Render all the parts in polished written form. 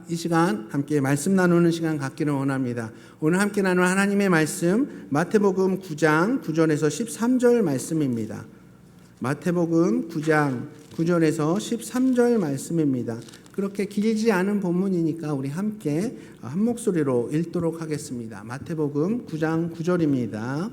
이 시간 함께 말씀 나누는 시간 갖기를 원합니다. 오늘 함께 나눌 하나님의 말씀 마태복음 9장 9절에서 13절 말씀입니다. 마태복음 9장 9절에서 13절 말씀입니다. 그렇게 길지 않은 본문이니까 우리 함께 한 목소리로 읽도록 하겠습니다. 마태복음 9장 9절입니다.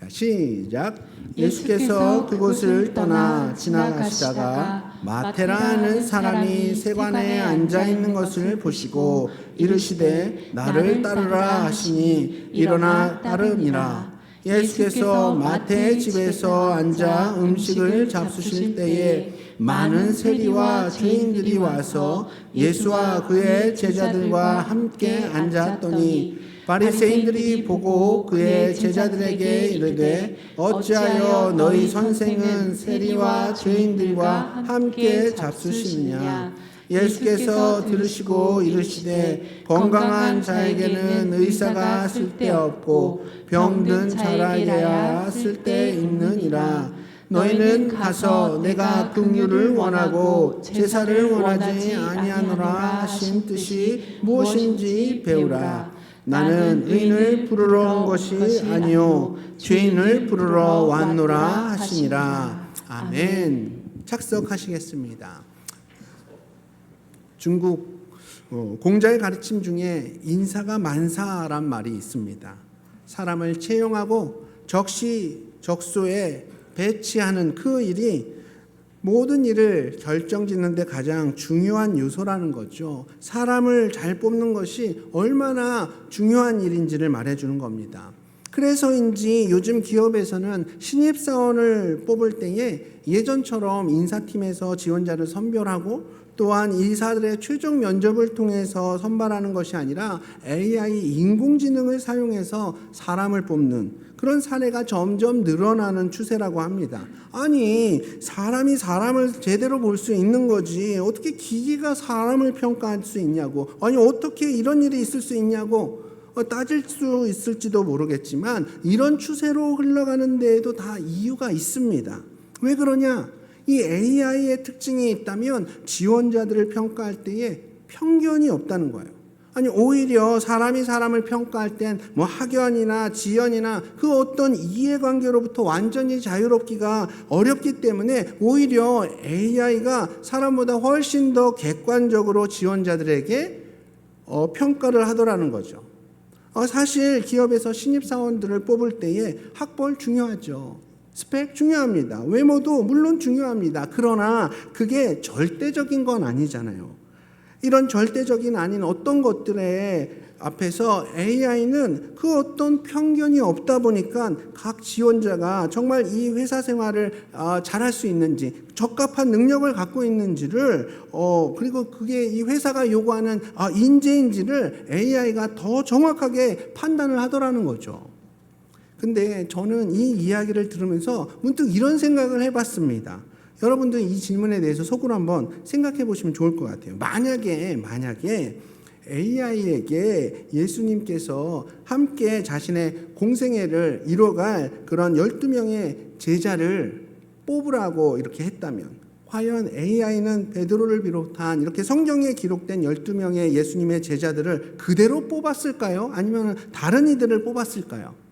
시작. 예수께서 그곳을 떠나 지나가시다가 마테라는 사람이 세관에 앉아 있는 것을 보시고 이르시되 나를 따르라 하시니 일어나 따르니라. 예수께서 마태의 집에서 앉아 음식을 잡수실 때에 많은 세리와 죄인들이 와서 예수와 그의 제자들과 함께 앉았더니 바리새인들이 보고 그의 제자들에게 이르되 어찌하여 너희 선생은 세리와 죄인들과 함께 잡수시느냐. 예수께서 들으시고 이르시되 건강한 자에게는 의사가 쓸데없고 병든 자에게야 쓸데있느니라. 너희는 가서 내가 긍휼을 원하고 제사를 원하지 아니하노라 하신 뜻이 무엇인지 배우라. 나는 의인을 부르러 온 것이 아니요 죄인을 부르러 왔노라 하시니라. 아멘. 착석하시겠습니다. 중국 공자의 가르침 중에 인사가 만사란 말이 있습니다. 사람을 채용하고 적시적소에 배치하는 그 일이 모든 일을 결정짓는 데 가장 중요한 요소라는 거죠. 사람을 잘 뽑는 것이 얼마나 중요한 일인지를 말해주는 겁니다. 그래서인지 요즘 기업에서는 신입사원을 뽑을 때에 예전처럼 인사팀에서 지원자를 선별하고 또한 이사들의 최종 면접을 통해서 선발하는 것이 아니라 AI 인공지능을 사용해서 사람을 뽑는 그런 사례가 점점 늘어나는 추세라고 합니다. 아니, 사람이 사람을 제대로 볼 수 있는 거지 어떻게 기계가 사람을 평가할 수 있냐고, 아니 어떻게 이런 일이 있을 수 있냐고 따질 수 있을지도 모르겠지만 이런 추세로 흘러가는 데에도 다 이유가 있습니다. 왜 그러냐? 이 AI의 특징이 있다면 지원자들을 평가할 때에 편견이 없다는 거예요. 아니 오히려 사람이 사람을 평가할 땐 뭐 학연이나 지연이나 그 어떤 이해관계로부터 완전히 자유롭기가 어렵기 때문에 오히려 AI가 사람보다 훨씬 더 객관적으로 지원자들에게 평가를 하더라는 거죠. 사실 기업에서 신입사원들을 뽑을 때에 학벌 중요하죠. 스펙 중요합니다. 외모도 물론 중요합니다. 그러나 그게 절대적인 건 아니잖아요. 이런 절대적인 아닌 어떤 것들에 앞에서 AI는 그 어떤 편견이 없다 보니까 각 지원자가 정말 이 회사 생활을 잘할 수 있는지, 적합한 능력을 갖고 있는지를 그리고 그게 이 회사가 요구하는 인재인지를 AI가 더 정확하게 판단을 하더라는 거죠. 근데 저는 이 이야기를 들으면서 문득 이런 생각을 해봤습니다. 여러분들 이 질문에 대해서 속으로 한번 생각해 보시면 좋을 것 같아요. 만약에 AI에게 예수님께서 함께 자신의 공생애를 이뤄갈 그런 12명의 제자를 뽑으라고 이렇게 했다면 과연 AI는 베드로를 비롯한 이렇게 성경에 기록된 12명의 예수님의 제자들을 그대로 뽑았을까요? 아니면 다른 이들을 뽑았을까요?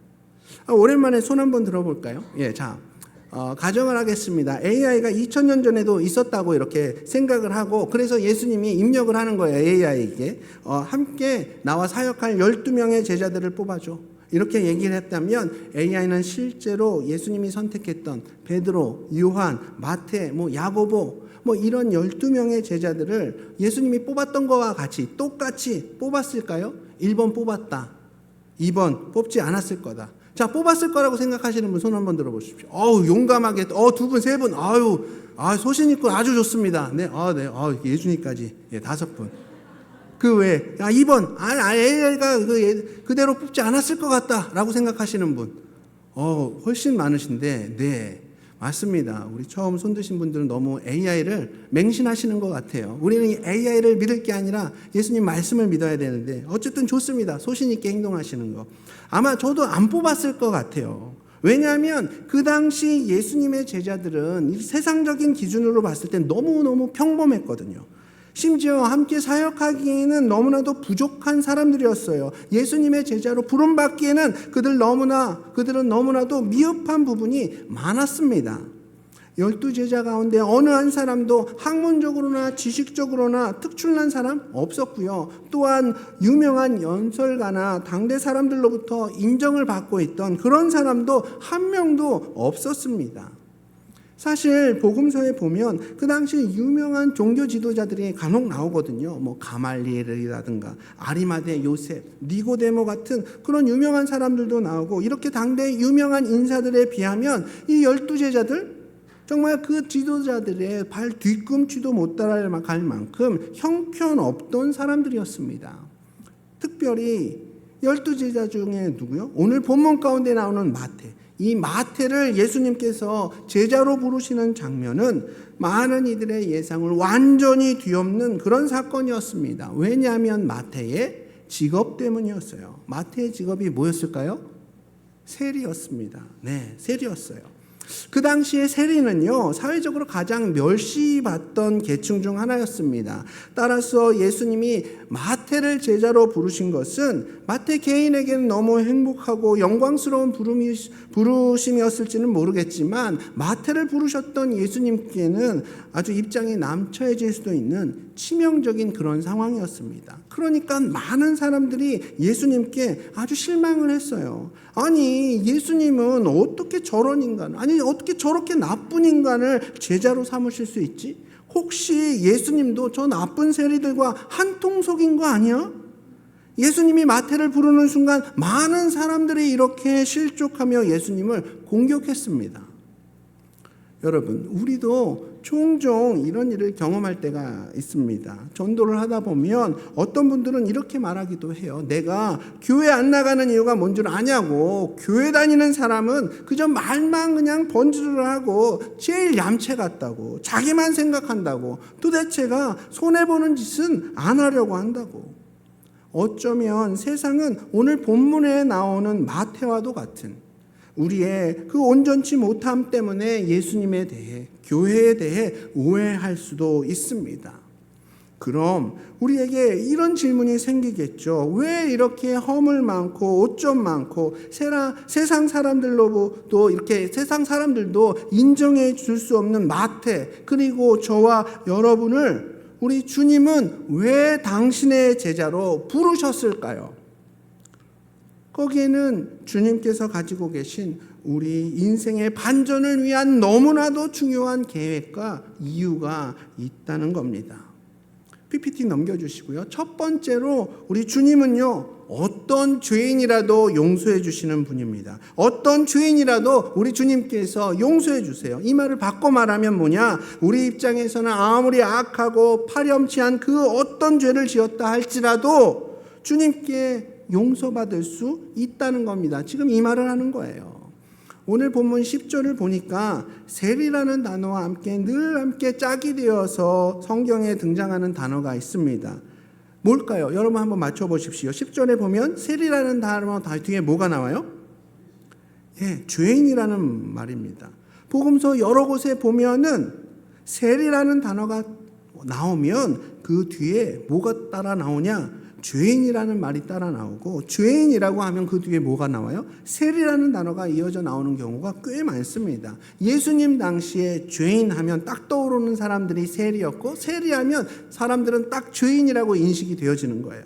오랜만에 손 한번 들어볼까요? 가정을 하겠습니다. AI가 2000년 전에도 있었다고 이렇게 생각을 하고 그래서 예수님이 입력을 하는 거예요. AI에게 함께 나와 사역할 12명의 제자들을 뽑아줘. 이렇게 얘기를 했다면 AI는 실제로 예수님이 선택했던 베드로, 요한, 마태, 야고보 이런 12명의 제자들을 예수님이 뽑았던 거와 같이 똑같이 뽑았을까요? 1번 뽑았다. 2번 뽑지 않았을 거다. 자, 뽑았을 거라고 생각하시는 분 손 한번 들어보십시오. 용감하게, 두 분, 세 분, 소신 있고 아주 좋습니다. 네, 예준이까지, 5분. 그 외에, 2번, AI가 그대로 뽑지 않았을 것 같다라고 생각하시는 분, 훨씬 많으신데, 네, 맞습니다. 우리 처음 손 드신 분들은 너무 AI를 맹신하시는 것 같아요. 우리는 AI를 믿을 게 아니라 예수님 말씀을 믿어야 되는데 어쨌든 좋습니다. 소신 있게 행동하시는 거. 아마 저도 안 뽑았을 것 같아요. 왜냐하면 그 당시 예수님의 제자들은 세상적인 기준으로 봤을 때 너무너무 평범했거든요. 심지어 함께 사역하기에는 너무나도 부족한 사람들이었어요. 예수님의 제자로 부름받기에는 그들은 너무나도 미흡한 부분이 많았습니다. 12제자 가운데 어느 한 사람도 학문적으로나 지식적으로나 특출난 사람 없었고요. 또한 유명한 연설가나 당대 사람들로부터 인정을 받고 있던 그런 사람도 한 명도 없었습니다. 사실 복음서에 보면 그 당시 유명한 종교 지도자들이 간혹 나오거든요. 가말리엘이라든가 아리마대 요셉, 니고데모 같은 그런 유명한 사람들도 나오고, 이렇게 당대 유명한 인사들에 비하면 이 12제자들 정말 그 지도자들의 발 뒤꿈치도 못 따라갈 만큼 형편없던 사람들이었습니다. 특별히 12제자 중에 누구요? 오늘 본문 가운데 나오는 마태. 이 마태를 예수님께서 제자로 부르시는 장면은 많은 이들의 예상을 완전히 뒤엎는 그런 사건이었습니다. 왜냐하면 마태의 직업 때문이었어요. 마태의 직업이 뭐였을까요? 세리였습니다. 네, 세리였어요. 그 당시에 세리는요, 사회적으로 가장 멸시받던 계층 중 하나였습니다. 따라서 예수님이 마태를 제자로 부르신 것은 마태 개인에게는 너무 행복하고 영광스러운 부르심이었을지는 모르겠지만, 마태를 부르셨던 예수님께는 아주 입장이 남처해질 수도 있는 치명적인 그런 상황이었습니다. 그러니까 많은 사람들이 예수님께 아주 실망을 했어요. 아니, 예수님은 어떻게 저런 인간, 어떻게 저렇게 나쁜 인간을 제자로 삼으실 수 있지? 혹시 예수님도 저 나쁜 세리들과 한 통속인 거 아니야? 예수님이 마태를 부르는 순간 많은 사람들이 이렇게 실족하며 예수님을 공격했습니다. 여러분, 우리도 종종 이런 일을 경험할 때가 있습니다. 전도를 하다 보면 어떤 분들은 이렇게 말하기도 해요. 내가 교회 안 나가는 이유가 뭔 줄 아냐고. 교회 다니는 사람은 그저 말만 그냥 번지르르 하고 제일 얌체 같다고, 자기만 생각한다고, 도대체가 손해보는 짓은 안 하려고 한다고. 어쩌면 세상은 오늘 본문에 나오는 마태와도 같은 우리의 그 온전치 못함 때문에 예수님에 대해, 교회에 대해 오해할 수도 있습니다. 그럼 우리에게 이런 질문이 생기겠죠. 왜 이렇게 허물 많고 오점 많고 세상 사람들로도 이렇게 세상 사람들도 인정해 줄 수 없는 마태, 그리고 저와 여러분을 우리 주님은 왜 당신의 제자로 부르셨을까요? 거기에는 주님께서 가지고 계신 우리 인생의 반전을 위한 너무나도 중요한 계획과 이유가 있다는 겁니다. PPT 넘겨주시고요. 첫 번째로 우리 주님은요, 어떤 죄인이라도 용서해 주시는 분입니다. 어떤 죄인이라도 우리 주님께서 용서해 주세요. 이 말을 바꿔 말하면 뭐냐? 우리 입장에서는 아무리 악하고 파렴치한 그 어떤 죄를 지었다 할지라도 주님께 용서받을 수 있다는 겁니다. 지금 이 말을 하는 거예요. 오늘 본문 10절을 보니까 세리라는 단어와 늘 함께 짝이 되어서 성경에 등장하는 단어가 있습니다. 뭘까요? 여러분 한번 맞춰보십시오. 10절에 보면 세리라는 단어 뒤에 뭐가 나와요? 죄인이라는 말입니다. 복음서 여러 곳에 보면은 세리라는 단어가 나오면 그 뒤에 뭐가 따라 나오냐? 죄인이라는 말이 따라 나오고, 죄인이라고 하면 그 뒤에 뭐가 나와요? 세리라는 단어가 이어져 나오는 경우가 꽤 많습니다. 예수님 당시에 죄인 하면 딱 떠오르는 사람들이 세리였고, 세리하면 사람들은 딱 죄인이라고 인식이 되어지는 거예요.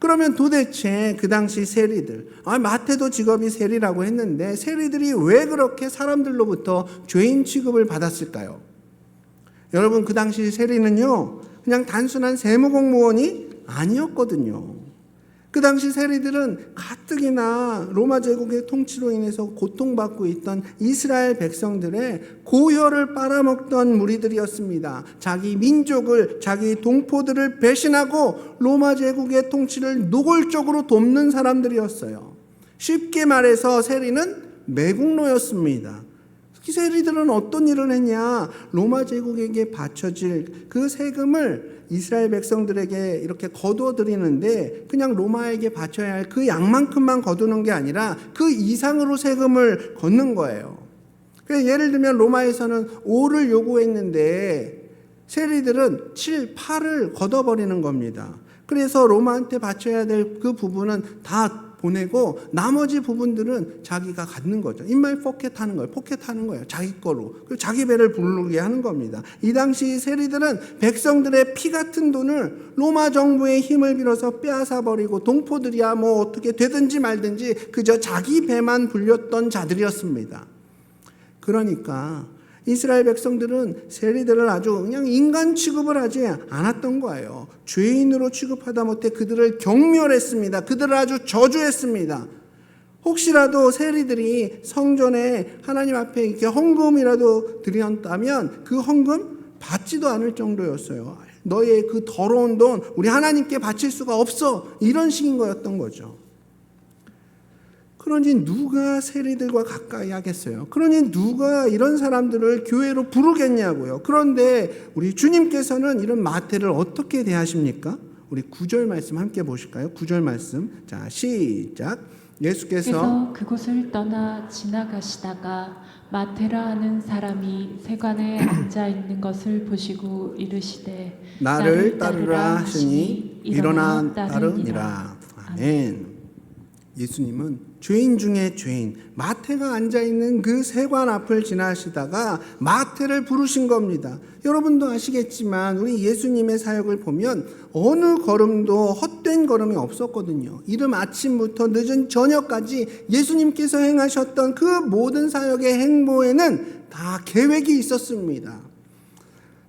그러면 도대체 그 당시 세리들, 마태도 직업이 세리라고 했는데 세리들이 왜 그렇게 사람들로부터 죄인 취급을 받았을까요? 여러분, 그 당시 세리는요, 그냥 단순한 세무공무원이 아니었거든요. 그 당시 세리들은 가뜩이나 로마 제국의 통치로 인해서 고통받고 있던 이스라엘 백성들의 고혈을 빨아먹던 무리들이었습니다. 자기 민족을, 자기 동포들을 배신하고 로마 제국의 통치를 노골적으로 돕는 사람들이었어요. 쉽게 말해서 세리는 매국노였습니다. 이 세리들은 어떤 일을 했냐? 로마 제국에게 바쳐질 그 세금을 이스라엘 백성들에게 이렇게 거둬들이는데 그냥 로마에게 바쳐야 할 그 양만큼만 거두는 게 아니라 그 이상으로 세금을 걷는 거예요. 그래서 예를 들면 로마에서는 5를 요구했는데 세리들은 7, 8을 걷어버리는 겁니다. 그래서 로마한테 바쳐야 될 그 부분은 다 보내고 나머지 부분들은 자기가 갖는 거죠. 인마이 포켓하는 거예요. 포켓하는 거예요. 자기 거로. 그리고 자기 배를 부르게 하는 겁니다. 이 당시 세리들은 백성들의 피 같은 돈을 로마 정부의 힘을 빌어서 빼앗아 버리고 동포들이야 뭐 어떻게 되든지 말든지 그저 자기 배만 불렸던 자들이었습니다. 그러니까 이스라엘 백성들은 세리들을 아주 그냥 인간 취급을 하지 않았던 거예요. 죄인으로 취급하다 못해 그들을 경멸했습니다. 그들을 아주 저주했습니다. 혹시라도 세리들이 성전에 하나님 앞에 이렇게 헌금이라도 드렸다면 그 헌금 받지도 않을 정도였어요. 너의 그 더러운 돈 우리 하나님께 바칠 수가 없어. 이런 식인 거였던 거죠. 그러니 누가 세리들과 가까이 하겠어요? 그러니 누가 이런 사람들을 교회로 부르겠냐고요. 그런데 우리 주님께서는 이런 마태를 어떻게 대하십니까? 우리 9절 말씀 함께 보실까요? 9절 말씀. 자, 시작. 예수께서 그곳을 떠나 지나가시다가 마테라 하는 사람이 세관에 앉아 있는 것을 보시고 이르시되 나를 따르라 하시니 일어나 따르니라. 아멘. 예수님은 죄인 중에 죄인 마태가 앉아있는 그 세관 앞을 지나시다가 마태를 부르신 겁니다. 여러분도 아시겠지만 우리 예수님의 사역을 보면 어느 걸음도 헛된 걸음이 없었거든요. 이른 아침부터 늦은 저녁까지 예수님께서 행하셨던 그 모든 사역의 행보에는 다 계획이 있었습니다.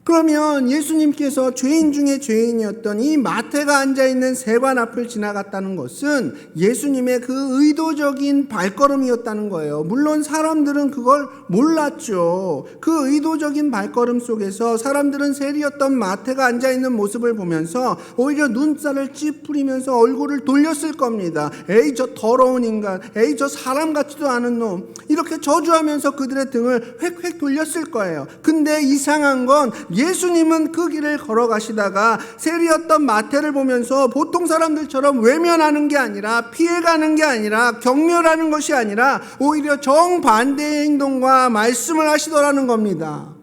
그러면 예수님께서 죄인 중에 죄인이었던 이 마태가 앉아있는 세관 앞을 지나갔다는 것은 예수님의 그 의도적인 발걸음이었다는 거예요. 물론 사람들은 그걸 몰랐죠. 그 의도적인 발걸음 속에서 사람들은 세리였던 마태가 앉아있는 모습을 보면서 오히려 눈살을 찌푸리면서 얼굴을 돌렸을 겁니다. 에이 저 더러운 인간, 에이 저 사람 같지도 않은 놈, 이렇게 저주하면서 그들의 등을 획획 돌렸을 거예요. 근데 이상한 건 예수님은 그 길을 걸어가시다가 세리였던 마태를 보면서 보통 사람들처럼 외면하는 게 아니라 피해가는 게 아니라 경멸하는 것이 아니라 오히려 정반대의 행동과 말씀을 하시더라는 겁니다.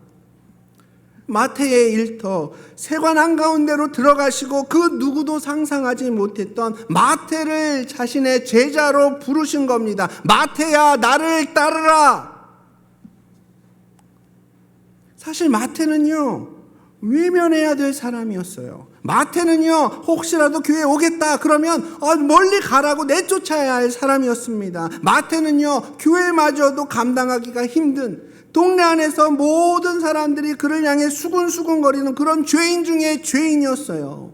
마태의 일터 세관 한가운데로 들어가시고 그 누구도 상상하지 못했던 마태를 자신의 제자로 부르신 겁니다. 마태야 나를 따르라. 사실 마태는요 외면해야 될 사람이었어요. 마태는요 혹시라도 교회에 오겠다 그러면 멀리 가라고 내쫓아야 할 사람이었습니다. 마태는요 교회마저도 감당하기가 힘든 동네 안에서 모든 사람들이 그를 향해 수군수군거리는 그런 죄인 중에 죄인이었어요.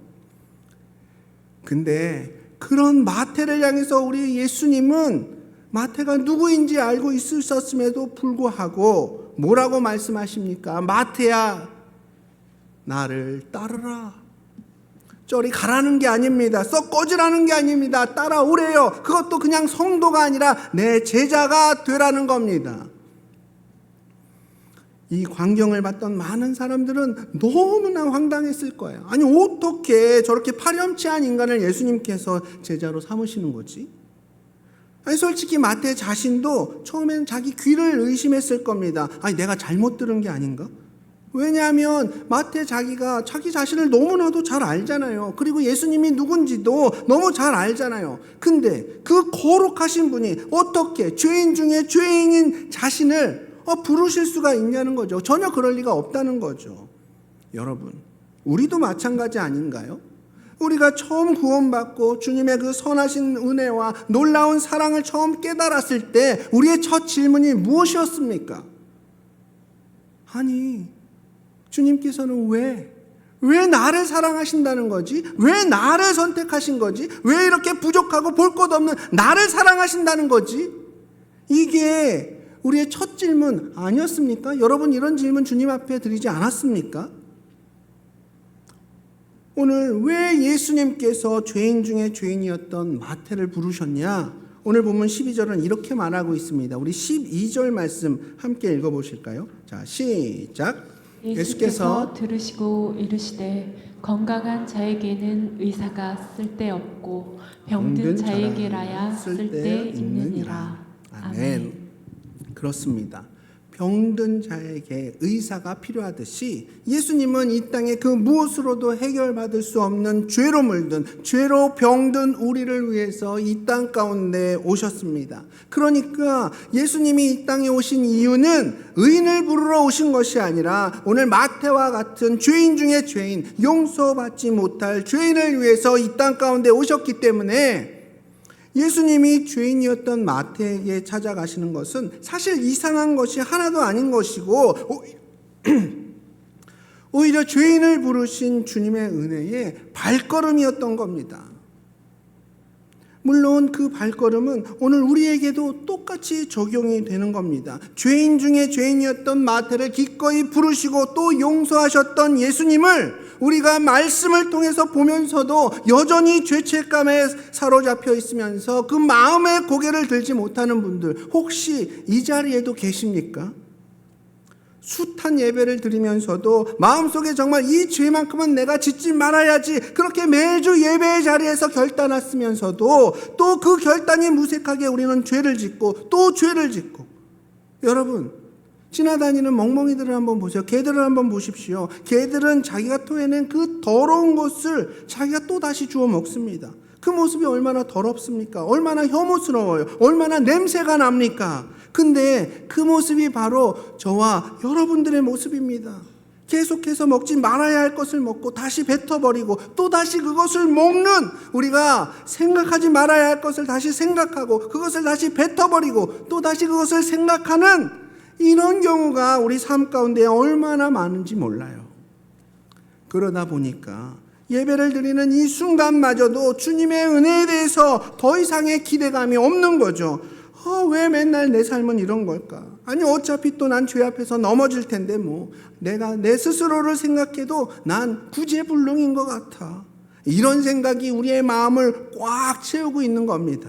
근데 그런 마태를 향해서 우리 예수님은 마태가 누구인지 알고 있으셨음에도 불구하고 뭐라고 말씀하십니까? 마태야 나를 따르라. 저리 가라는 게 아닙니다. 썩 꺼지라는 게 아닙니다. 따라오래요. 그것도 그냥 성도가 아니라 내 제자가 되라는 겁니다. 이 광경을 봤던 많은 사람들은 너무나 황당했을 거예요. 아니 어떻게 저렇게 파렴치한 인간을 예수님께서 제자로 삼으시는 거지? 아니 솔직히 마태 자신도 처음에는 자기 귀를 의심했을 겁니다. 아니 내가 잘못 들은 게 아닌가? 왜냐하면 마태 자기가 자기 자신을 너무나도 잘 알잖아요. 그리고 예수님이 누군지도 너무 잘 알잖아요. 근데 그 거룩하신 분이 어떻게 죄인 중에 죄인인 자신을 부르실 수가 있냐는 거죠. 전혀 그럴 리가 없다는 거죠. 여러분, 우리도 마찬가지 아닌가요? 우리가 처음 구원받고 주님의 그 선하신 은혜와 놀라운 사랑을 처음 깨달았을 때 우리의 첫 질문이 무엇이었습니까? 아니, 주님께서는 왜 나를 사랑하신다는 거지? 왜 나를 선택하신 거지? 왜 이렇게 부족하고 볼 것 없는 나를 사랑하신다는 거지? 이게 우리의 첫 질문 아니었습니까? 여러분 이런 질문 주님 앞에 드리지 않았습니까? 오늘 왜 예수님께서 죄인 중에 죄인이었던 마태를 부르셨냐? 오늘 본문 12절은 이렇게 말하고 있습니다. 우리 12절 말씀 함께 읽어보실까요? 자, 시작. 예수께서 들으시고 이르시되 건강한 자에게는 의사가 쓸데없고 병든 자에게라야 쓸데있느니라. 아멘. 그렇습니다. 병든 자에게 의사가 필요하듯이 예수님은 이 땅에 그 무엇으로도 해결받을 수 없는 죄로 물든, 죄로 병든 우리를 위해서 이 땅 가운데 오셨습니다. 그러니까 예수님이 이 땅에 오신 이유는 의인을 부르러 오신 것이 아니라 오늘 마태와 같은 죄인 중에 죄인, 용서받지 못할 죄인을 위해서 이 땅 가운데 오셨기 때문에 예수님이 죄인이었던 마태에게 찾아가시는 것은 사실 이상한 것이 하나도 아닌 것이고 오히려 죄인을 부르신 주님의 은혜의 발걸음이었던 겁니다. 물론 그 발걸음은 오늘 우리에게도 똑같이 적용이 되는 겁니다. 죄인 중에 죄인이었던 마태를 기꺼이 부르시고 또 용서하셨던 예수님을 우리가 말씀을 통해서 보면서도 여전히 죄책감에 사로잡혀 있으면서 그 마음에 고개를 들지 못하는 분들 혹시 이 자리에도 계십니까? 숱한 예배를 드리면서도 마음속에 정말 이 죄만큼은 내가 짓지 말아야지 그렇게 매주 예배의 자리에서 결단했으면서도 또 그 결단이 무색하게 우리는 죄를 짓고 또 죄를 짓고, 여러분 지나다니는 멍멍이들을 한번 보세요. 개들을 한번 보십시오. 개들은 자기가 토해낸 그 더러운 것을 자기가 또 다시 주워 먹습니다. 그 모습이 얼마나 더럽습니까? 얼마나 혐오스러워요. 얼마나 냄새가 납니까? 근데 그 모습이 바로 저와 여러분들의 모습입니다. 계속해서 먹지 말아야 할 것을 먹고 다시 뱉어버리고 또 다시 그것을 먹는, 우리가 생각하지 말아야 할 것을 다시 생각하고 그것을 다시 뱉어버리고 또 다시 그것을 생각하는 이런 경우가 우리 삶 가운데 얼마나 많은지 몰라요. 그러다 보니까 예배를 드리는 이 순간마저도 주님의 은혜에 대해서 더 이상의 기대감이 없는 거죠. 왜 맨날 내 삶은 이런 걸까? 아니 어차피 또 난 죄 앞에서 넘어질 텐데 내가 내 스스로를 생각해도 난 구제불능인 것 같아. 이런 생각이 우리의 마음을 꽉 채우고 있는 겁니다.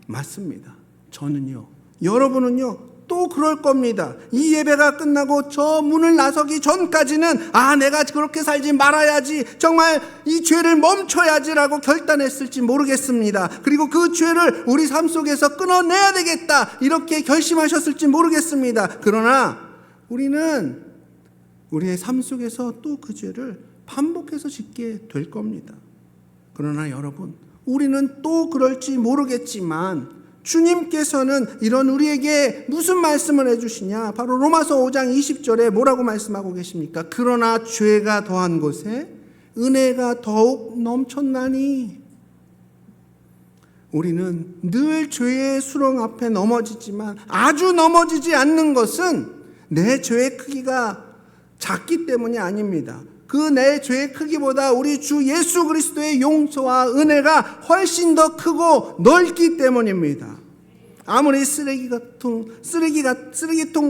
맞습니다. 저는요, 여러분은요 또 그럴 겁니다. 이 예배가 끝나고 저 문을 나서기 전까지는 내가 그렇게 살지 말아야지, 정말 이 죄를 멈춰야지라고 결단했을지 모르겠습니다. 그리고 그 죄를 우리 삶 속에서 끊어내야 되겠다 이렇게 결심하셨을지 모르겠습니다. 그러나 우리는 우리의 삶 속에서 또 그 죄를 반복해서 짓게 될 겁니다. 그러나 여러분, 우리는 또 그럴지 모르겠지만 주님께서는 이런 우리에게 무슨 말씀을 해주시냐? 바로 로마서 5장 20절에 뭐라고 말씀하고 계십니까? 그러나 죄가 더한 곳에 은혜가 더욱 넘쳤나니. 우리는 늘 죄의 수렁 앞에 넘어지지만 아주 넘어지지 않는 것은 내 죄의 크기가 작기 때문이 아닙니다. 그 내 죄의 크기보다 우리 주 예수 그리스도의 용서와 은혜가 훨씬 더 크고 넓기 때문입니다. 아무리 쓰레기통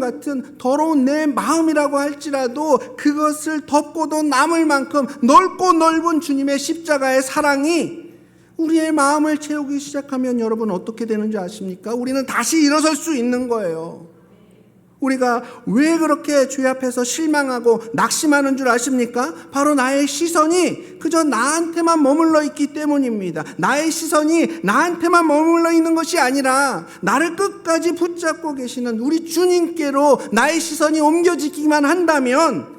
같은 더러운 내 마음이라고 할지라도 그것을 덮고도 남을 만큼 넓고 넓은 주님의 십자가의 사랑이 우리의 마음을 채우기 시작하면 여러분 어떻게 되는지 아십니까? 우리는 다시 일어설 수 있는 거예요. 우리가 왜 그렇게 죄 앞에서 실망하고 낙심하는 줄 아십니까? 바로 나의 시선이 그저 나한테만 머물러 있기 때문입니다. 나의 시선이 나한테만 머물러 있는 것이 아니라 나를 끝까지 붙잡고 계시는 우리 주님께로 나의 시선이 옮겨지기만 한다면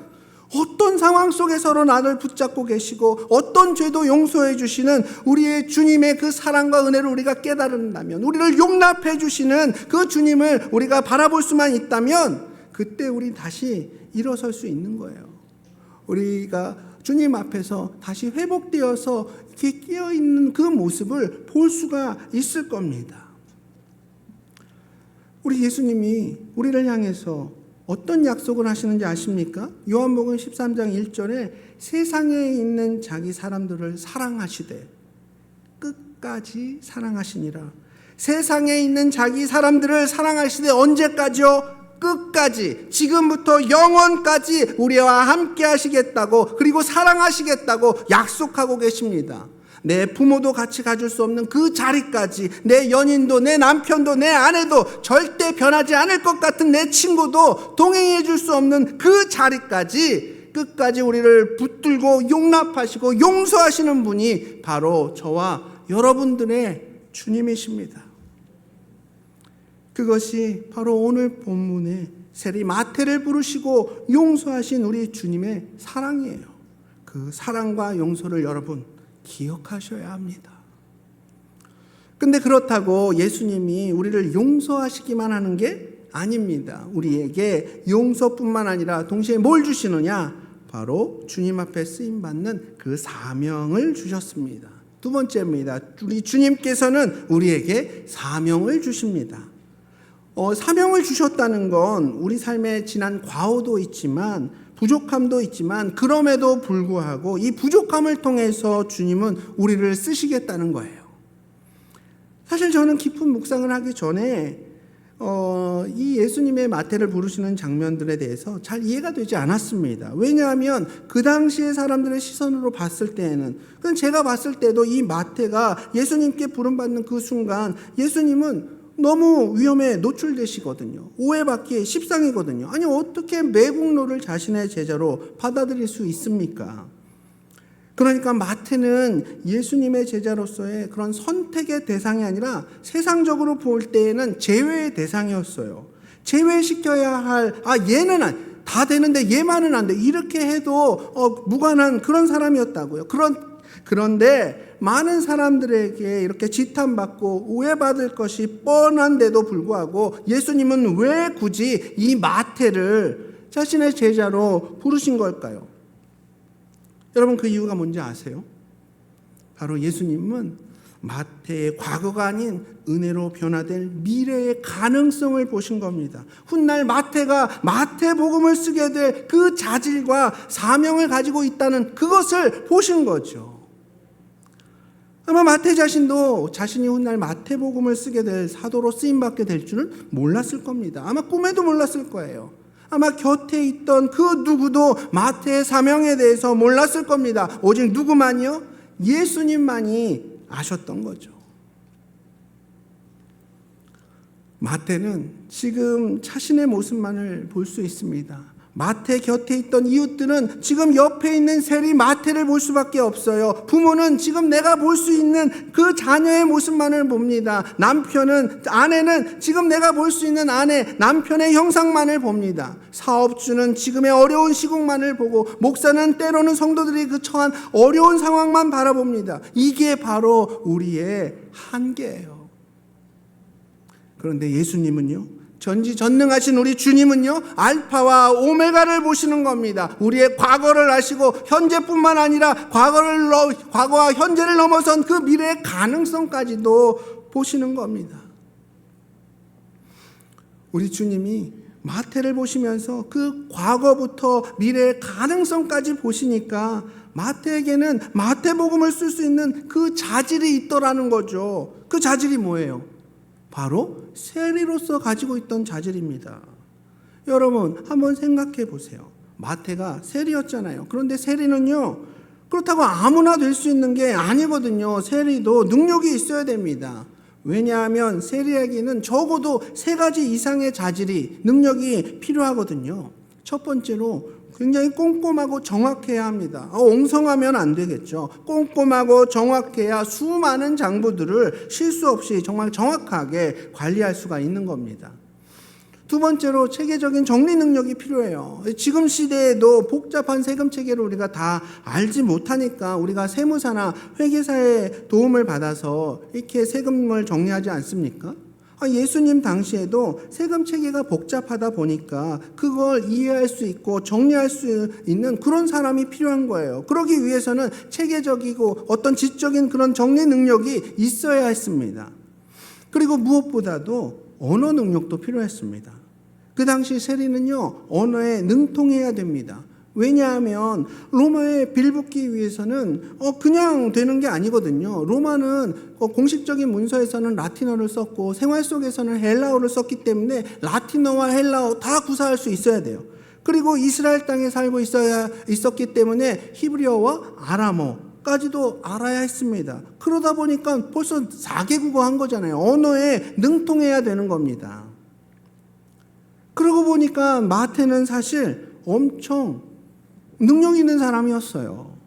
어떤 상황 속에서도 나를 붙잡고 계시고 어떤 죄도 용서해 주시는 우리의 주님의 그 사랑과 은혜를 우리가 깨달은다면, 우리를 용납해 주시는 그 주님을 우리가 바라볼 수만 있다면 그때 우리 다시 일어설 수 있는 거예요. 우리가 주님 앞에서 다시 회복되어서 이렇게 깨어있는 그 모습을 볼 수가 있을 겁니다. 우리 예수님이 우리를 향해서 어떤 약속을 하시는지 아십니까? 요한복음 13장 1절에 세상에 있는 자기 사람들을 사랑하시되 끝까지 사랑하시니라. 세상에 있는 자기 사람들을 사랑하시되 언제까지요? 끝까지, 지금부터 영원까지 우리와 함께 하시겠다고, 그리고 사랑하시겠다고 약속하고 계십니다. 내 부모도 같이 가줄 수 없는 그 자리까지, 내 연인도, 내 남편도, 내 아내도, 절대 변하지 않을 것 같은 내 친구도 동행해 줄 수 없는 그 자리까지 끝까지 우리를 붙들고 용납하시고 용서하시는 분이 바로 저와 여러분들의 주님이십니다. 그것이 바로 오늘 본문에 세리 마태를 부르시고 용서하신 우리 주님의 사랑이에요. 그 사랑과 용서를 여러분 기억하셔야 합니다. 근데 그렇다고 예수님이 우리를 용서하시기만 하는 게 아닙니다. 우리에게 용서뿐만 아니라 동시에 뭘 주시느냐? 바로 주님 앞에 쓰임받는 그 사명을 주셨습니다. 두 번째입니다. 우리 주님께서는 우리에게 사명을 주십니다. 사명을 주셨다는 건 우리 삶에 지난 과오도 있지만 부족함도 있지만 그럼에도 불구하고 이 부족함을 통해서 주님은 우리를 쓰시겠다는 거예요. 사실 저는 깊은 묵상을 하기 전에 이 예수님의 마태를 부르시는 장면들에 대해서 잘 이해가 되지 않았습니다. 왜냐하면 그 당시의 사람들의 시선으로 봤을 때에는, 제가 봤을 때도 이 마태가 예수님께 부름받는 그 순간 예수님은 너무 위험에 노출되시거든요. 오해받기에 십상이거든요. 아니 어떻게 매국노를 자신의 제자로 받아들일 수 있습니까? 그러니까 마태는 예수님의 제자로서의 그런 선택의 대상이 아니라 세상적으로 볼 때에는 제외의 대상이었어요. 제외시켜야 할, 얘는 다 되는데 얘만은 안 돼. 이렇게 해도 무관한 그런 사람이었다고요. 그런데 많은 사람들에게 이렇게 지탄받고 오해받을 것이 뻔한데도 불구하고 예수님은 왜 굳이 이 마태를 자신의 제자로 부르신 걸까요? 여러분 그 이유가 뭔지 아세요? 바로 예수님은 마태의 과거가 아닌 은혜로 변화될 미래의 가능성을 보신 겁니다. 훗날 마태가 마태복음을 쓰게 될 그 자질과 사명을 가지고 있다는 그것을 보신 거죠. 아마 마태 자신도 자신이 훗날 마태복음을 쓰게 될 사도로 쓰임받게 될 줄은 몰랐을 겁니다. 아마 꿈에도 몰랐을 거예요. 아마 곁에 있던 그 누구도 마태의 사명에 대해서 몰랐을 겁니다. 오직 누구만이요? 예수님만이 아셨던 거죠. 마태는 지금 자신의 모습만을 볼 수 있습니다. 마태 곁에 있던 이웃들은 지금 옆에 있는 세리 마태를 볼 수밖에 없어요. 부모는 지금 내가 볼 수 있는 그 자녀의 모습만을 봅니다. 아내는 지금 내가 볼 수 있는 남편의 형상만을 봅니다. 사업주는 지금의 어려운 시국만을 보고, 목사는 때로는 성도들이 그 처한 어려운 상황만 바라봅니다. 이게 바로 우리의 한계예요. 그런데 예수님은요, 전지전능하신 우리 주님은요, 알파와 오메가를 보시는 겁니다. 우리의 과거를 아시고 현재뿐만 아니라 과거와 현재를 넘어선 그 미래의 가능성까지도 보시는 겁니다. 우리 주님이 마태를 보시면서 그 과거부터 미래의 가능성까지 보시니까 마태에게는 마태복음을 쓸 수 있는 그 자질이 있더라는 거죠. 그 자질이 뭐예요? 바로 세리로서 가지고 있던 자질입니다. 여러분 한번 생각해 보세요. 마태가 세리였잖아요. 그런데 세리는요, 그렇다고 아무나 될 수 있는 게 아니거든요. 세리도 능력이 있어야 됩니다. 왜냐하면 세리에게는 적어도 3가지 이상의 자질이, 능력이 필요하거든요. 첫 번째로 굉장히 꼼꼼하고 정확해야 합니다. 엉성하면 안 되겠죠. 꼼꼼하고 정확해야 수많은 장부들을 실수 없이 정말 정확하게 관리할 수가 있는 겁니다. 두 번째로 체계적인 정리 능력이 필요해요. 지금 시대에도 복잡한 세금 체계를 우리가 다 알지 못하니까 우리가 세무사나 회계사의 도움을 받아서 이렇게 세금을 정리하지 않습니까? 예수님 당시에도 세금 체계가 복잡하다 보니까 그걸 이해할 수 있고 정리할 수 있는 그런 사람이 필요한 거예요. 그러기 위해서는 체계적이고 어떤 지적인 그런 정리 능력이 있어야 했습니다. 그리고 무엇보다도 언어 능력도 필요했습니다. 그 당시 세리는요, 언어에 능통해야 됩니다. 왜냐하면 로마에 빌붙기 위해서는 그냥 되는 게 아니거든요. 로마는 공식적인 문서에서는 라틴어를 썼고 생활 속에서는 헬라어를 썼기 때문에 라틴어와 헬라어 다 구사할 수 있어야 돼요. 그리고 이스라엘 땅에 살고 있었기 때문에 히브리어와 아람어까지도 알아야 했습니다. 그러다 보니까 벌써 4개국어 한 거잖아요. 언어에 능통해야 되는 겁니다. 그러고 보니까 마태는 사실 엄청 능력 있는 사람이었어요.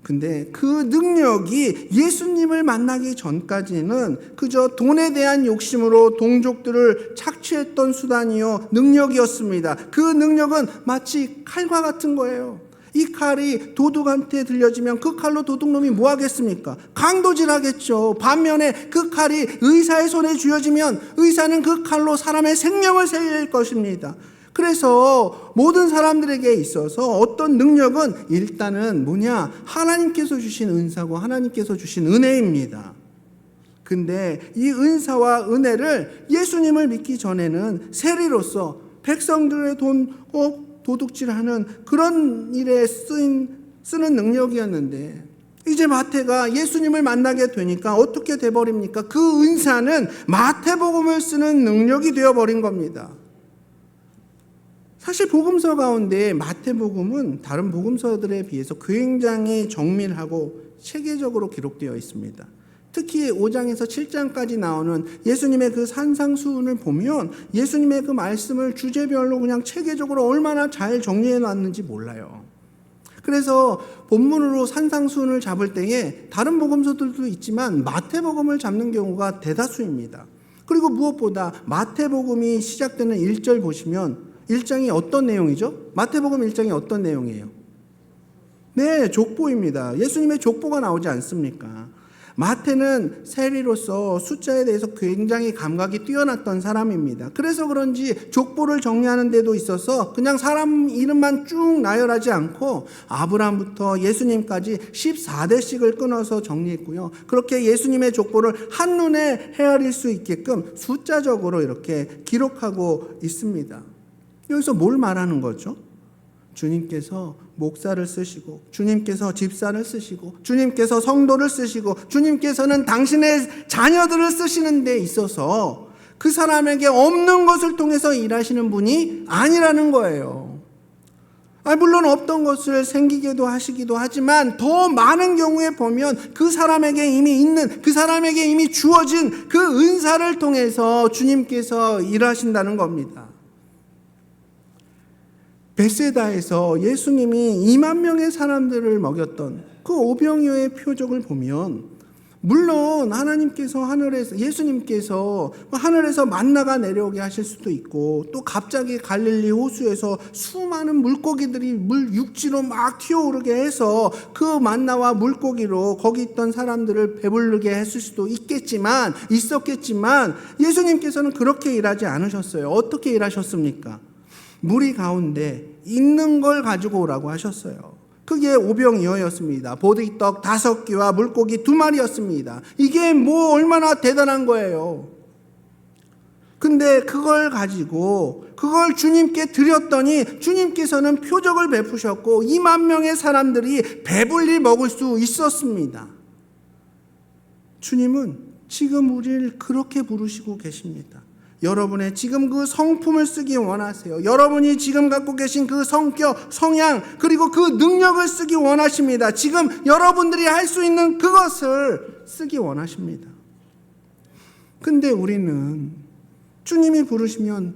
근데 그 능력이 예수님을 만나기 전까지는 그저 돈에 대한 욕심으로 동족들을 착취했던 수단이요, 능력이었습니다. 그 능력은 마치 칼과 같은 거예요. 이 칼이 도둑한테 들려지면 그 칼로 도둑놈이 뭐 하겠습니까? 강도질하겠죠. 반면에 그 칼이 의사의 손에 쥐어지면 의사는 그 칼로 사람의 생명을 살릴 것입니다. 그래서 모든 사람들에게 있어서 어떤 능력은 일단은 뭐냐? 하나님께서 주신 은사고 하나님께서 주신 은혜입니다. 근데 이 은사와 은혜를 예수님을 믿기 전에는 세리로서 백성들의 돈 도둑질하는 그런 일에 쓰는 능력이었는데, 이제 마태가 예수님을 만나게 되니까 어떻게 돼버립니까? 그 은사는 마태복음을 쓰는 능력이 되어버린 겁니다. 사실 복음서 가운데 마태복음은 다른 복음서들에 비해서 굉장히 정밀하고 체계적으로 기록되어 있습니다. 특히 5장에서 7장까지 나오는 예수님의 그 산상수훈을 보면 예수님의 그 말씀을 주제별로 그냥 체계적으로 얼마나 잘 정리해 놨는지 몰라요. 그래서 본문으로 산상수훈을 잡을 때에 다른 복음서들도 있지만 마태복음을 잡는 경우가 대다수입니다. 그리고 무엇보다 마태복음이 시작되는 1절 보시면 1장이 어떤 내용이죠? 마태복음 1장이 어떤 내용이에요? 네, 족보입니다. 예수님의 족보가 나오지 않습니까? 마태는 세리로서 숫자에 대해서 굉장히 감각이 뛰어났던 사람입니다. 그래서 그런지 족보를 정리하는 데도 있어서 그냥 사람 이름만 쭉 나열하지 않고 아브라함부터 예수님까지 14대씩을 끊어서 정리했고요. 그렇게 예수님의 족보를 한눈에 헤아릴 수 있게끔 숫자적으로 이렇게 기록하고 있습니다. 여기서 뭘 말하는 거죠? 주님께서 목사를 쓰시고, 주님께서 집사를 쓰시고, 주님께서 성도를 쓰시고, 주님께서는 당신의 자녀들을 쓰시는 데 있어서 그 사람에게 없는 것을 통해서 일하시는 분이 아니라는 거예요. 물론 없던 것을 생기게도 하시기도 하지만 더 많은 경우에 보면 그 사람에게 이미 있는, 그 사람에게 이미 주어진 그 은사를 통해서 주님께서 일하신다는 겁니다. 베세다에서 예수님이 2만 명의 사람들을 먹였던 그 오병이어의 표적을 보면, 물론 하나님께서 예수님께서 하늘에서 만나가 내려오게 하실 수도 있고, 또 갑자기 갈릴리 호수에서 수많은 물고기들이 육지로 막 튀어오르게 해서 그 만나와 물고기로 거기 있던 사람들을 배부르게 했을 수도 있었겠지만 예수님께서는 그렇게 일하지 않으셨어요. 어떻게 일하셨습니까? 무리 가운데 있는 걸 가지고 오라고 하셨어요. 그게 오병이어였습니다. 보리떡 5개와 물고기 2마리였습니다. 이게 뭐 얼마나 대단한 거예요. 근데 그걸 가지고 그걸 주님께 드렸더니 주님께서는 표적을 베푸셨고 2만 명의 사람들이 배불리 먹을 수 있었습니다. 주님은 지금 우리를 그렇게 부르시고 계십니다. 여러분의 지금 그 성품을 쓰기 원하세요. 여러분이 지금 갖고 계신 그 성격, 성향, 그리고 그 능력을 쓰기 원하십니다. 지금 여러분들이 할 수 있는 그것을 쓰기 원하십니다. 근데 우리는 주님이 부르시면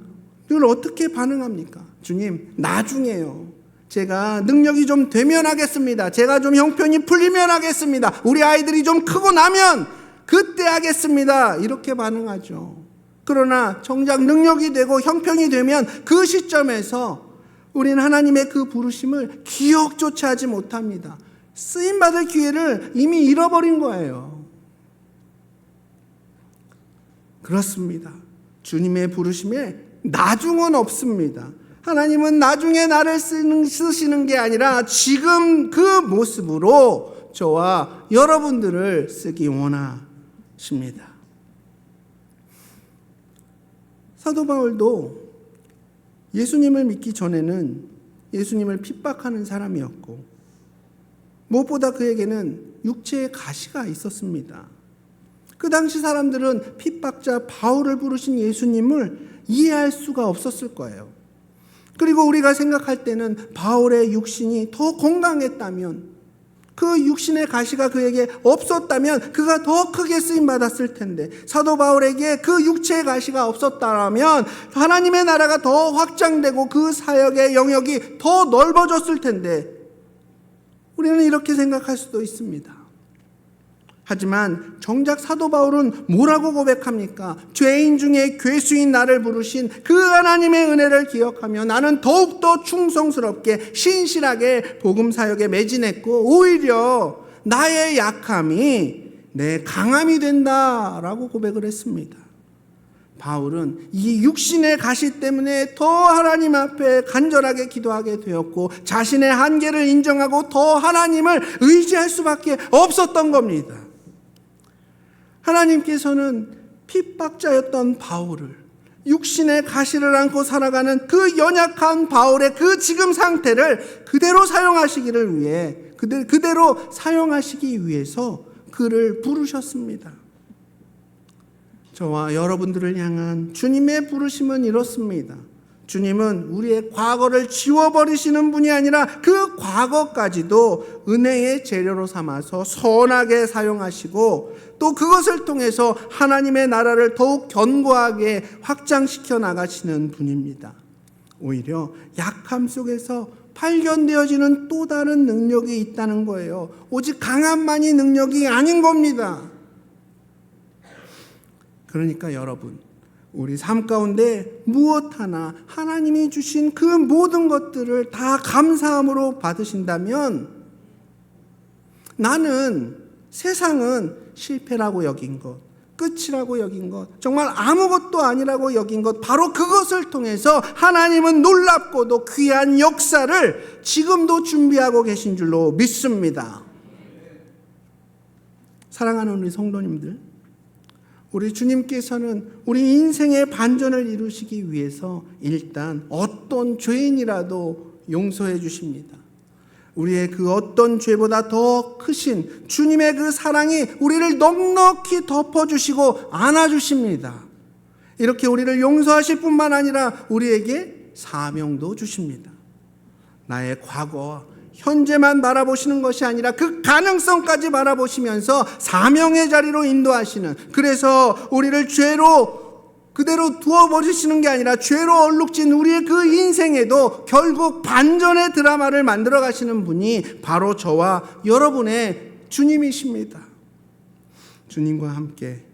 늘 어떻게 반응합니까? 주님, 나중에요. 제가 능력이 좀 되면 하겠습니다. 제가 좀 형편이 풀리면 하겠습니다. 우리 아이들이 좀 크고 나면 그때 하겠습니다. 이렇게 반응하죠. 그러나 정작 능력이 되고 형편이 되면 그 시점에서 우리는 하나님의 그 부르심을 기억조차 하지 못합니다. 쓰임받을 기회를 이미 잃어버린 거예요. 그렇습니다. 주님의 부르심에 나중은 없습니다. 하나님은 나중에 나를 쓰시는 게 아니라 지금 그 모습으로 저와 여러분들을 쓰기 원하십니다. 사도 바울도 예수님을 믿기 전에는 예수님을 핍박하는 사람이었고, 무엇보다 그에게는 육체의 가시가 있었습니다. 그 당시 사람들은 핍박자 바울을 부르신 예수님을 이해할 수가 없었을 거예요. 그리고 우리가 생각할 때는 바울의 육신이 더 건강했다면, 그 육신의 가시가 그에게 없었다면 그가 더 크게 쓰임받았을 텐데, 사도 바울에게 그 육체의 가시가 없었다면 하나님의 나라가 더 확장되고 그 사역의 영역이 더 넓어졌을 텐데, 우리는 이렇게 생각할 수도 있습니다. 하지만 정작 사도 바울은 뭐라고 고백합니까? 죄인 중에 괴수인 나를 부르신 그 하나님의 은혜를 기억하며 나는 더욱더 충성스럽게 신실하게 복음 사역에 매진했고 오히려 나의 약함이 내 강함이 된다라고 고백을 했습니다. 바울은 이 육신의 가시 때문에 더 하나님 앞에 간절하게 기도하게 되었고 자신의 한계를 인정하고 더 하나님을 의지할 수밖에 없었던 겁니다. 하나님께서는 핍박자였던 바울을 육신의 가시를 안고 살아가는 그 연약한 바울의 그 지금 상태를 그대로 사용하시기를 위해 그대로 사용하시기 위해서 그를 부르셨습니다. 저와 여러분들을 향한 주님의 부르심은 이렇습니다. 주님은 우리의 과거를 지워버리시는 분이 아니라 그 과거까지도 은혜의 재료로 삼아서 선하게 사용하시고 또 그것을 통해서 하나님의 나라를 더욱 견고하게 확장시켜 나가시는 분입니다. 오히려 약함 속에서 발견되어지는 또 다른 능력이 있다는 거예요. 오직 강함만이 능력이 아닌 겁니다. 그러니까 여러분, 우리 삶 가운데 무엇 하나 하나님이 주신 그 모든 것들을 다 감사함으로 받으신다면 나는 세상은 실패라고 여긴 것, 끝이라고 여긴 것, 정말 아무것도 아니라고 여긴 것, 바로 그것을 통해서 하나님은 놀랍고도 귀한 역사를 지금도 준비하고 계신 줄로 믿습니다. 사랑하는 우리 성도님들, 우리 주님께서는 우리 인생의 반전을 이루시기 위해서 일단 어떤 죄인이라도 용서해 주십니다. 우리의 그 어떤 죄보다 더 크신 주님의 그 사랑이 우리를 넉넉히 덮어주시고 안아주십니다. 이렇게 우리를 용서하실 뿐만 아니라 우리에게 사명도 주십니다. 나의 과거와 현재만 바라보시는 것이 아니라 그 가능성까지 바라보시면서 사명의 자리로 인도하시는, 그래서 우리를 죄로 그대로 두어버리시는 게 아니라 죄로 얼룩진 우리의 그 인생에도 결국 반전의 드라마를 만들어 가시는 분이 바로 저와 여러분의 주님이십니다. 주님과 함께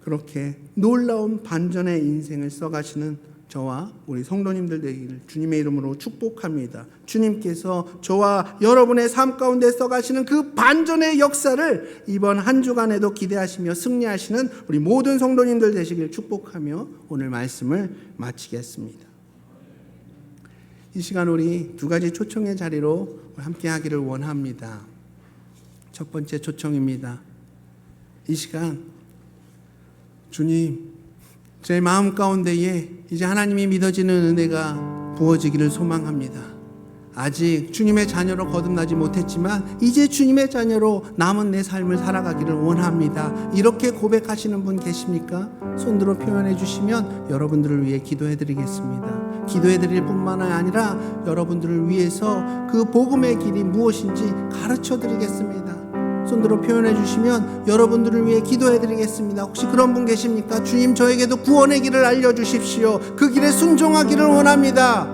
그렇게 놀라운 반전의 인생을 써가시는 저와 우리 성도님들 되기를 주님의 이름으로 축복합니다. 주님께서 저와 여러분의 삶 가운데 써가시는 그 반전의 역사를 이번 한 주간에도 기대하시며 승리하시는 우리 모든 성도님들 되시길 축복하며 오늘 말씀을 마치겠습니다. 이 시간 우리 두 가지 초청의 자리로 함께 하기를 원합니다. 첫 번째 초청입니다. 이 시간 주님, 제 마음 가운데에 이제 하나님이 믿어지는 은혜가 부어지기를 소망합니다. 아직 주님의 자녀로 거듭나지 못했지만 이제 주님의 자녀로 남은 내 삶을 살아가기를 원합니다. 이렇게 고백하시는 분 계십니까? 손들어 표현해 주시면 여러분들을 위해 기도해 드리겠습니다. 기도해 드릴 뿐만 아니라 여러분들을 위해서 그 복음의 길이 무엇인지 가르쳐 드리겠습니다. 손들어 표현해 주시면 여러분들을 위해 기도해 드리겠습니다. 혹시 그런 분 계십니까? 주님, 저에게도 구원의 길을 알려주십시오. 그 길에 순종하기를 원합니다.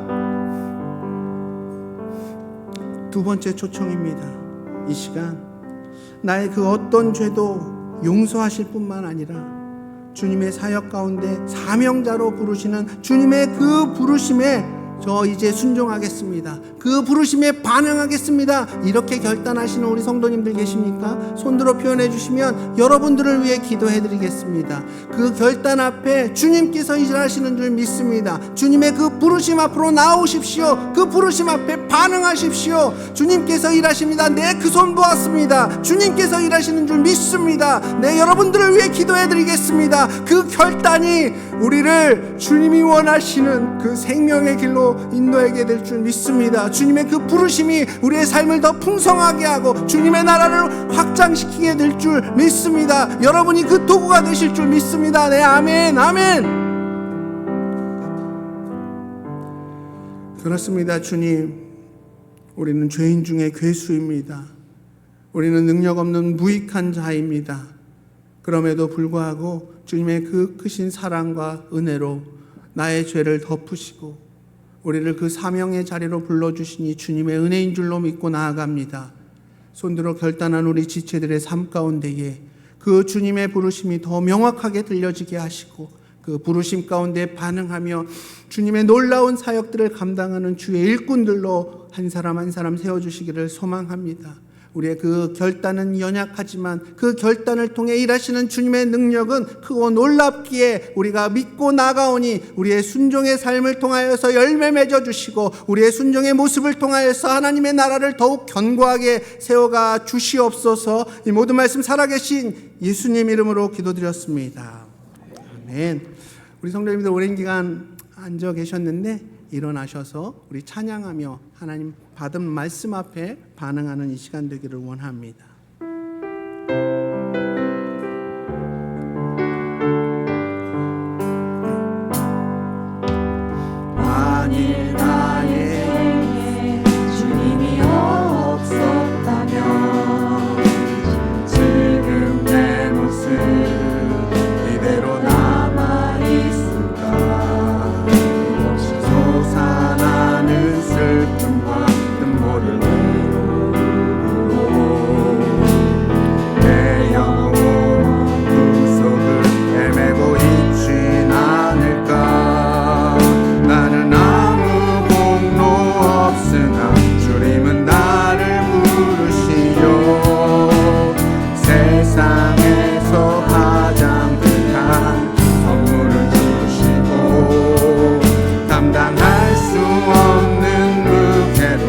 두 번째 초청입니다. 이 시간 나의 그 어떤 죄도 용서하실 뿐만 아니라 주님의 사역 가운데 사명자로 부르시는 주님의 그 부르심에 저 이제 순종하겠습니다. 그 부르심에 반응하겠습니다. 이렇게 결단하시는 우리 성도님들 계십니까? 손들어 표현해 주시면 여러분들을 위해 기도해 드리겠습니다. 그 결단 앞에 주님께서 일하시는 줄 믿습니다. 주님의 그 부르심 앞으로 나오십시오. 그 부르심 앞에 반응하십시오. 주님께서 일하십니다. 네, 그 손 보았습니다. 주님께서 일하시는 줄 믿습니다. 네, 여러분들을 위해 기도해 드리겠습니다. 그 결단이 우리를 주님이 원하시는 그 생명의 길로 인도하게 될 줄 믿습니다. 주님의 그 부르심이 우리의 삶을 더 풍성하게 하고 주님의 나라를 확장시키게 될 줄 믿습니다. 여러분이 그 도구가 되실 줄 믿습니다. 네, 아멘, 아멘. 그렇습니다. 주님, 우리는 죄인 중에 괴수입니다. 우리는 능력 없는 무익한 자입니다. 그럼에도 불구하고 주님의 그 크신 사랑과 은혜로 나의 죄를 덮으시고 우리를 그 사명의 자리로 불러주시니 주님의 은혜인 줄로 믿고 나아갑니다. 손들어 결단한 우리 지체들의 삶 가운데에 그 주님의 부르심이 더 명확하게 들려지게 하시고 그 부르심 가운데 반응하며 주님의 놀라운 사역들을 감당하는 주의 일꾼들로 한 사람 한 사람 세워주시기를 소망합니다. 우리의 그 결단은 연약하지만 그 결단을 통해 일하시는 주님의 능력은 크고 놀랍기에 우리가 믿고 나가오니 우리의 순종의 삶을 통하여서 열매 맺어주시고 우리의 순종의 모습을 통하여서 하나님의 나라를 더욱 견고하게 세워가 주시옵소서. 이 모든 말씀 살아계신 예수님 이름으로 기도드렸습니다. 아멘. 우리 성도님들 오랜 기간 앉아 계셨는데 일어나셔서 우리 찬양하며 하나님 받은 말씀 앞에 반응하는 이 시간 되기를 원합니다. 만일 나의 주님이 없었다면 지금 내 모습 이대로 남아있을까? 없이 솟아나는 슬픔과 눈물을 내 영혼 그 속을 헤매고 있진 않을까? 나는 아무 공로 없으나 주님은 나를 부르시려 세상에서 가장 귀한 선물을 주시고 감당할 수 없는 무게로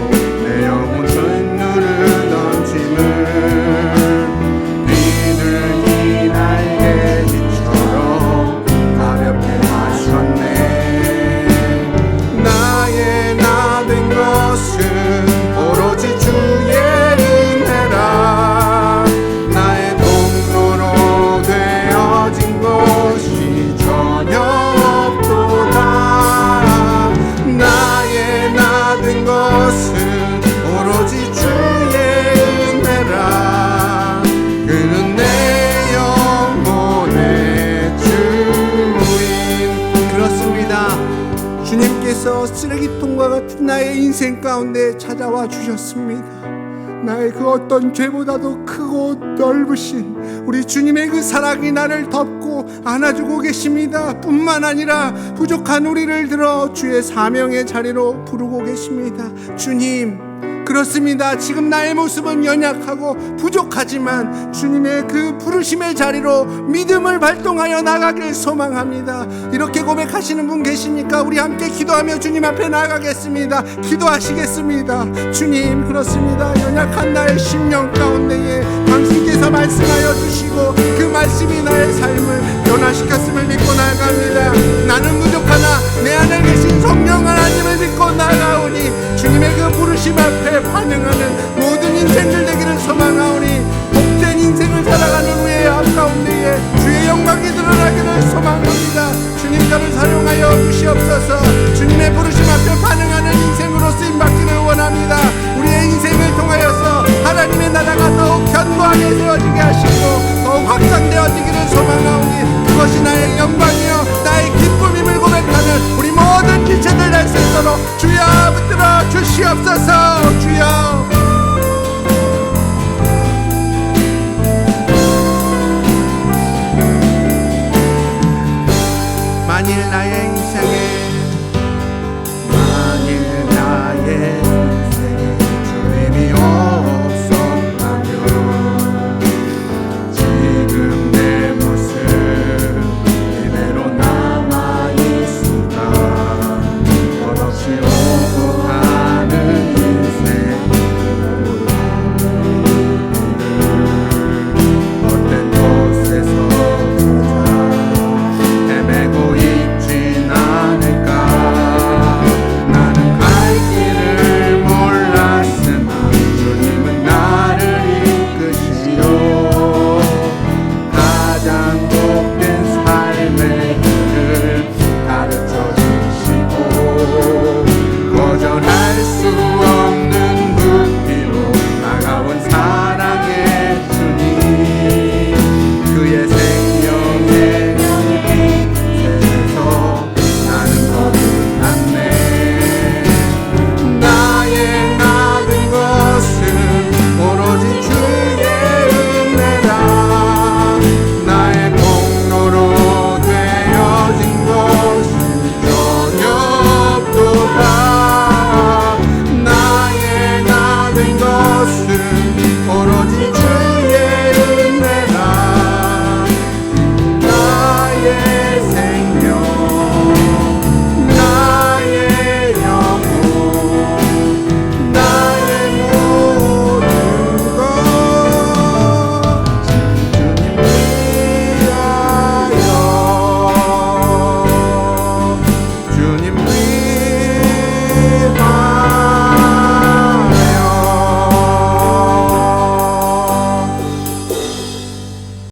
내 영혼 전율을 던짐을 비둘기 날개짓처럼 가볍게 하셨네. 나의 나 된 것은 오로지 주의 은혜라. 나의 동로로 되어진 것이 전혀 없도다. 나의 나 된 것은 오로지 주의 은혜라. 그는 내 영혼의 주인. 그렇습니다. 주님께서 쓰레기통과 같은 나의 인생 가운데 찾아와 주셨습니다. 나의 그 어떤 죄보다도 크고 넓으신 우리 주님의 그 사랑이 나를 덮고 안아주고 계십니다. 뿐만 아니라 부족한 우리를 들어 주의 사명의 자리로 부르고 계십니다. 주님, 그렇습니다. 지금 나의 모습은 연약하고 부족하지만 주님의 그 부르심의 자리로 믿음을 발동하여 나가길 소망합니다. 이렇게 고백하시는 분 계십니까? 우리 함께 기도하며 주님 앞에 나가겠습니다. 기도하시겠습니다. 주님, 그렇습니다. 연약한 나의 심령 가운데에 당신께서 말씀하여 주시고 그 말씀이 나의 삶을 변화시켰음을 믿고 나아갑니다. 나는 부족하나 내 안에 계신 성령 하나님을 믿고 나아가오니 주님의 그 부르심 앞에 반응하는 모든 인생들 되기를 소망하오니 복된 인생을 살아가는 우리의 앞가운데에 주의 영광이 드러나기를 소망합니다. 주님 저를 사용하여 주시옵소서. 주님의 부르심 앞에 반응하는 인생으로 쓰임받기를 원합니다. 우리의 인생을 통하여서 하나님의 나라가 더욱 견고하게 세워지게 하시고 더욱 확장되어지기를 소망하오니 그것이 나의 영광이요 나의 기쁨임을 고백하는 우리 모든 지체들 될 수 있도록 주여 붙들어 주시옵소서. 주여, 만일 나의 인생에 주님이 없었다면 지금 내 모습 이대로 남아있을까? 끝없이 오고 가는 인생 어떤 곳에서